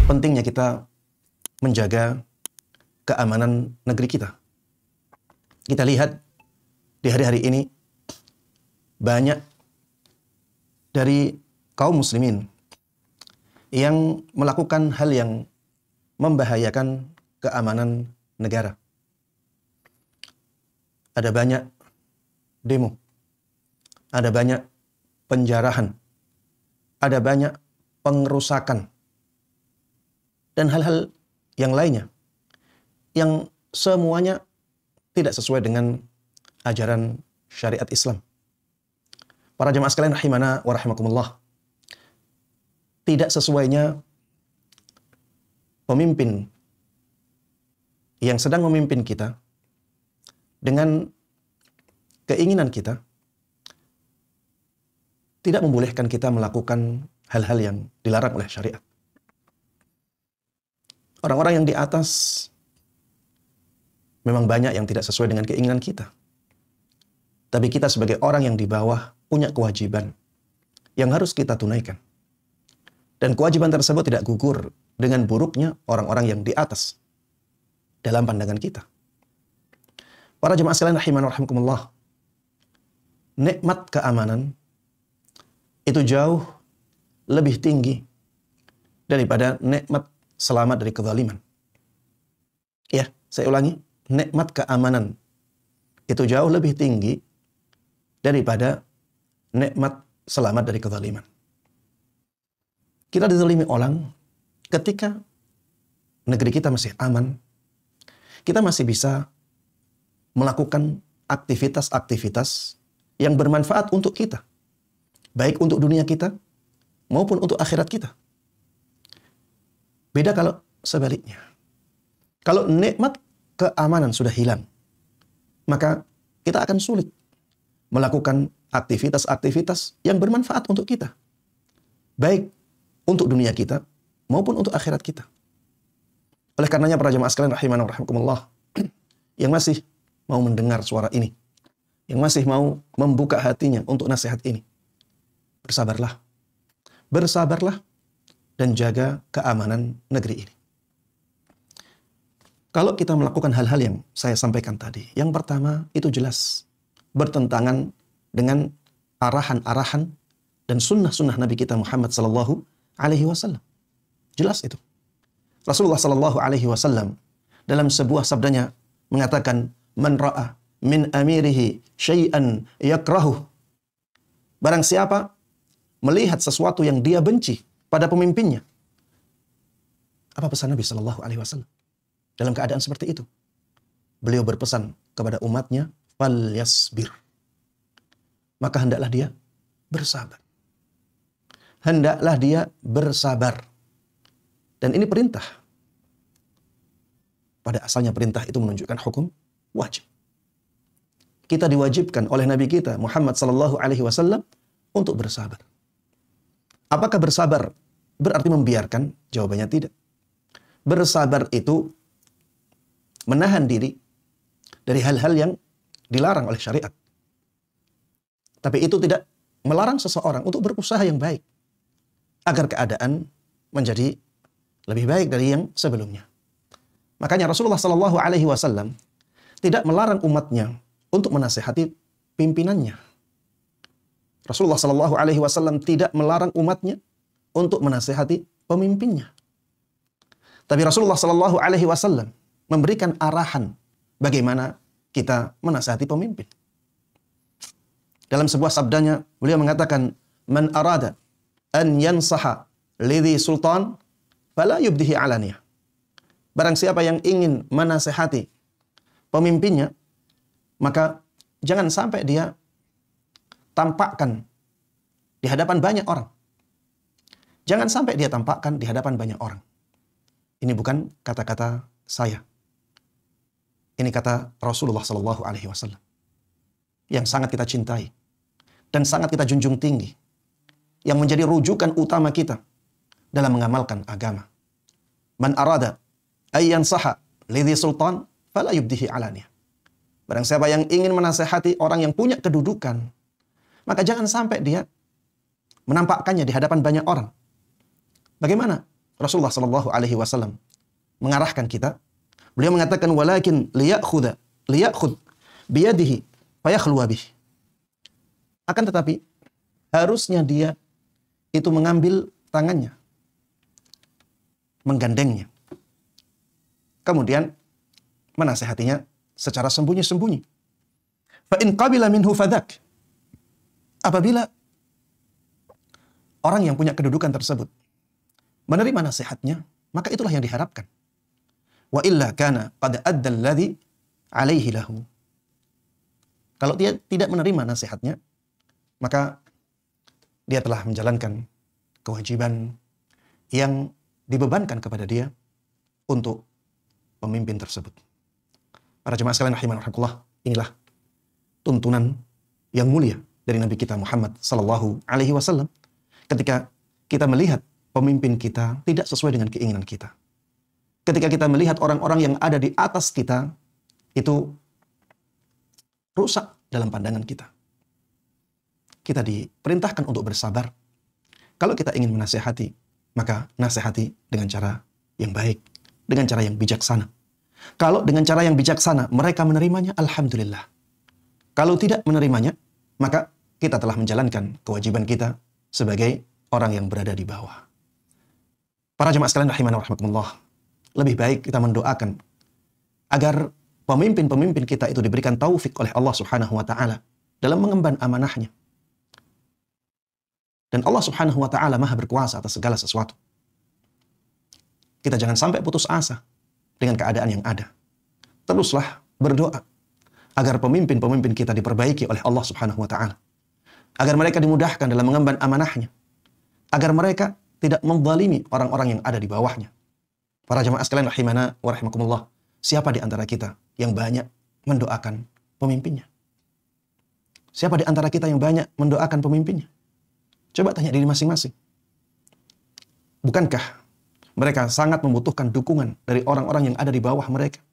pentingnya kita menjaga keamanan negeri kita. Kita lihat di hari-hari ini banyak dari kaum muslimin yang melakukan hal yang membahayakan keamanan negara. Ada banyak demo, ada banyak penjarahan, ada banyak pengerusakan, dan hal-hal yang lainnya yang semuanya tidak sesuai dengan ajaran syariat Islam. Para jemaah sekalian rahimana wa rahimakumullah, tidak sesuainya pemimpin yang sedang memimpin kita dengan keinginan kita tidak membolehkan kita melakukan hal-hal yang dilarang oleh syariat. Orang-orang yang di atas memang banyak yang tidak sesuai dengan keinginan kita. Tapi kita sebagai orang yang di bawah punya kewajiban yang harus kita tunaikan. Dan kewajiban tersebut tidak gugur dengan buruknya orang-orang yang di atas dalam pandangan kita. Para jemaah sekalian rahiman wa rahimakumullah, nikmat keamanan itu jauh lebih tinggi daripada nikmat selamat dari kezaliman. Ya, saya ulangi, nikmat keamanan itu jauh lebih tinggi daripada nikmat selamat dari kezaliman. Kita dizalimi orang ketika negeri kita masih aman, kita masih bisa melakukan aktivitas-aktivitas yang bermanfaat untuk kita, baik untuk dunia kita maupun untuk akhirat kita. Beda kalau sebaliknya. Kalau nikmat keamanan sudah hilang, maka kita akan sulit melakukan aktivitas-aktivitas yang bermanfaat untuk kita, baik untuk dunia kita maupun untuk akhirat kita. Oleh karenanya para jemaah sekalian rahimana wa rahimakumullah, yang masih mau mendengar suara ini, yang masih mau membuka hatinya untuk nasihat ini, bersabarlah. Bersabarlah dan jaga keamanan negeri ini. Kalau kita melakukan hal-hal yang saya sampaikan tadi, yang pertama itu jelas bertentangan dengan arahan-arahan dan sunnah-sunnah Nabi kita Muhammad sallallahu alaihi wasallam. Jelas itu. Rasulullah sallallahu alaihi wasallam dalam sebuah sabdanya mengatakan, "Man ra'a min amirihi syai'an yakrahu." Barang siapa melihat sesuatu yang dia benci pada pemimpinnya. Apa pesan Nabi sallallahu alaihi wasallam dalam keadaan seperti itu? Beliau berpesan kepada umatnya, "Falyasbir." Maka hendaklah dia bersabar. Hendaklah dia bersabar. Dan ini perintah. Pada asalnya perintah itu menunjukkan hukum wajib. Kita diwajibkan oleh Nabi kita Muhammad sallallahu alaihi wasallam untuk bersabar. Apakah bersabar berarti membiarkan? Jawabannya tidak. Bersabar itu menahan diri dari hal-hal yang dilarang oleh syariat. Tapi itu tidak melarang seseorang untuk berusaha yang baik agar keadaan menjadi lebih baik dari yang sebelumnya. Makanya Rasulullah sallallahu alaihi wasallam tidak melarang umatnya untuk menasihati pimpinannya. Rasulullah sallallahu alaihi wasallam tidak melarang umatnya untuk menasihati pemimpinnya. Tapi Rasulullah sallallahu alaihi wasallam memberikan arahan bagaimana kita menasihati pemimpin. Dalam sebuah sabdanya, beliau mengatakan, "Man arada an yansaha lidhi sultan, fala yubdihi alaniyah." Barang siapa yang ingin menasihati pemimpinnya, maka jangan sampai dia tampakkan di hadapan banyak orang. Jangan sampai dia tampakkan di hadapan banyak orang. Ini bukan kata-kata saya. Ini kata Rasulullah sallallahu alaihi wasallam yang sangat kita cintai dan sangat kita junjung tinggi, yang menjadi rujukan utama kita dalam mengamalkan agama. Man arada ayyan saha lidhi sultan fala yubdihi alaniyah. Barang siapa yang ingin menasehati orang yang punya kedudukan, maka jangan sampai dia menampakkannya di hadapan banyak orang. Bagaimana Rasulullah Shallallahu Alaihi Wasallam mengarahkan kita. Beliau mengatakan, walakin liyakhud biyadihi fayakhluwa bih. Akan tetapi harusnya dia itu mengambil tangannya, menggandengnya, kemudian menasihatinya secara sembunyi-sembunyi. Fa in qabila minhu fadak. Apabila orang yang punya kedudukan tersebut menerima nasihatnya, maka itulah yang diharapkan. Wa illa kana qad adda alladhi alaihi lahu. Kalau dia tidak menerima nasihatnya, maka dia telah menjalankan kewajiban yang dibebankan kepada dia untuk pemimpin tersebut. Para jemaah sekalian rahimakumullah, inilah tuntunan yang mulia dari Nabi kita Muhammad sallallahu alaihi wasallam ketika kita melihat pemimpin kita tidak sesuai dengan keinginan kita. Ketika kita melihat orang-orang yang ada di atas kita itu rusak dalam pandangan kita. Kita diperintahkan untuk bersabar. Kalau kita ingin menasihati, maka nasihati dengan cara yang baik, dengan cara yang bijaksana. Kalau dengan cara yang bijaksana mereka menerimanya, alhamdulillah. Kalau tidak menerimanya, maka kita telah menjalankan kewajiban kita sebagai orang yang berada di bawah. Para jemaah sekalian rahimani wa rahimakumullah, lebih baik kita mendoakan agar pemimpin-pemimpin kita itu diberikan taufik oleh Allah Subhanahu wa taala dalam mengemban amanahnya. Dan Allah Subhanahu wa taala Maha berkuasa atas segala sesuatu. Kita jangan sampai putus asa dengan keadaan yang ada. Teruslah berdoa agar pemimpin-pemimpin kita diperbaiki oleh Allah Subhanahu wa taala. Agar mereka dimudahkan dalam mengemban amanahnya. Agar mereka tidak menzalimi orang-orang yang ada di bawahnya. Para jemaah sekalian rahimana wa rahimakumullah, siapa di antara kita yang banyak mendoakan pemimpinnya? Siapa di antara kita yang banyak mendoakan pemimpinnya? Coba tanya diri masing-masing. Bukankah mereka sangat membutuhkan dukungan dari orang-orang yang ada di bawah mereka?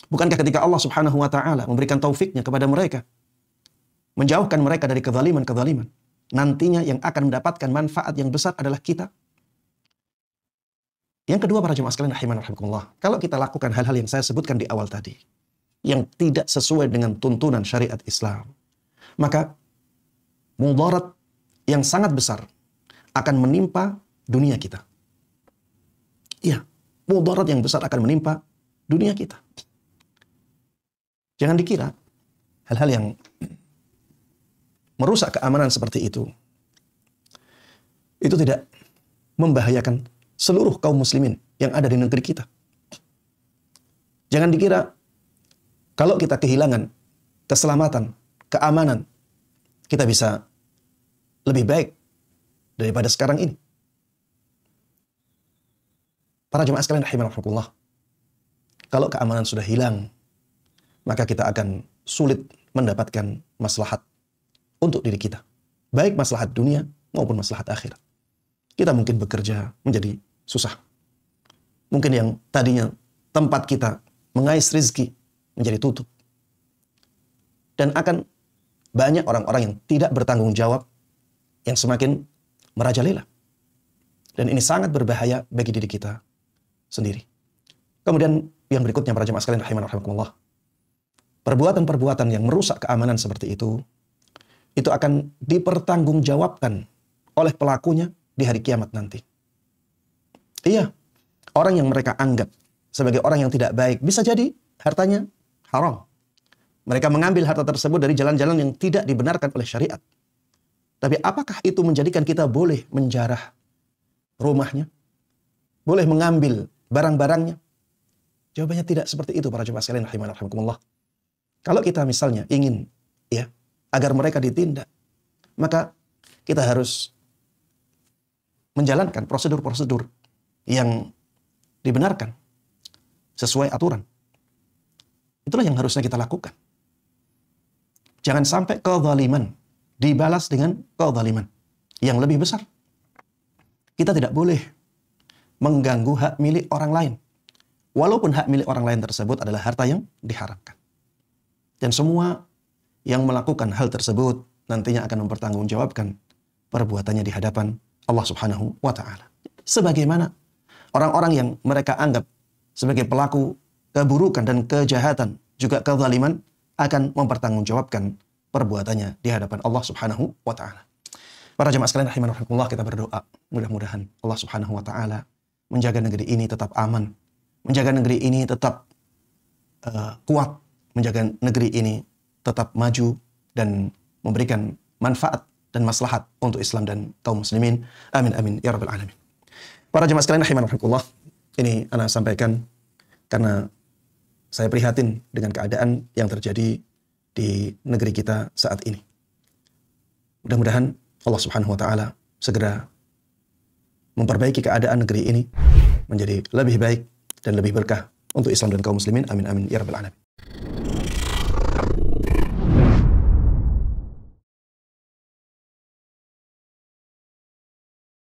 Bukankah ketika Allah Subhanahu wa taala memberikan taufiknya kepada mereka, menjauhkan mereka dari kezaliman-kezaliman, nantinya yang akan mendapatkan manfaat yang besar adalah kita? Yang kedua, para jemaah sekalian rahiman rahimakumullah, kalau kita lakukan hal-hal yang saya sebutkan di awal tadi, yang tidak sesuai dengan tuntunan syariat Islam, maka mudarat yang sangat besar akan menimpa dunia kita. Iya, mudarat yang besar akan menimpa dunia kita. Jangan dikira hal-hal yang merusak keamanan seperti itu tidak membahayakan seluruh kaum muslimin yang ada di negeri kita. Jangan dikira kalau kita kehilangan keselamatan, keamanan, kita bisa lebih baik daripada sekarang ini. Para jemaah sekalian rahimakumullah, kalau keamanan sudah hilang, maka kita akan sulit mendapatkan maslahat untuk diri kita. Baik maslahat dunia maupun maslahat akhirat. Kita mungkin bekerja menjadi susah. Mungkin yang tadinya tempat kita mengais rizki menjadi tutup. Dan akan banyak orang-orang yang tidak bertanggung jawab yang semakin merajalela. Dan ini sangat berbahaya bagi diri kita sendiri. Kemudian yang berikutnya, para jemaah sekalian rahimani rahimakumullah, perbuatan-perbuatan yang merusak keamanan seperti itu akan dipertanggungjawabkan oleh pelakunya di hari kiamat nanti. Iya, orang yang mereka anggap sebagai orang yang tidak baik, bisa jadi hartanya haram. Mereka mengambil harta tersebut dari jalan-jalan yang tidak dibenarkan oleh syariat. Tapi apakah itu menjadikan kita boleh menjarah rumahnya? Boleh mengambil barang-barangnya? Jawabannya tidak seperti itu, para jemaah sekalian rahimani rahimakumullah. Kalau kita misalnya ingin agar mereka ditindak, maka kita harus menjalankan prosedur-prosedur yang dibenarkan sesuai aturan. Itulah yang harusnya kita lakukan. Jangan sampai kezaliman dibalas dengan kezaliman yang lebih besar. Kita tidak boleh mengganggu hak milik orang lain, walaupun hak milik orang lain tersebut adalah harta yang diharamkan. Dan semua yang melakukan hal tersebut nantinya akan mempertanggungjawabkan perbuatannya di hadapan Allah Subhanahu wa ta'ala. Sebagaimana orang-orang yang mereka anggap sebagai pelaku keburukan dan kejahatan, juga kezaliman, akan mempertanggungjawabkan perbuatannya di hadapan Allah Subhanahu wa taala. Para jemaah sekalian rahimanallah, kita berdoa mudah-mudahan Allah Subhanahu wa taala menjaga negeri ini tetap aman, menjaga negeri ini tetap kuat, menjaga negeri ini tetap maju dan memberikan manfaat dan maslahat untuk Islam dan kaum muslimin. Amin amin ya rabbal alamin. Para jemaah sekalian rahimanallah, ini ana sampaikan karena saya prihatin dengan keadaan yang terjadi di negeri kita saat ini. Mudah-mudahan Allah Subhanahu wa taala segera memperbaiki keadaan negeri ini menjadi lebih baik dan lebih berkah untuk Islam dan kaum muslimin. Amin amin ya rabbal alamin.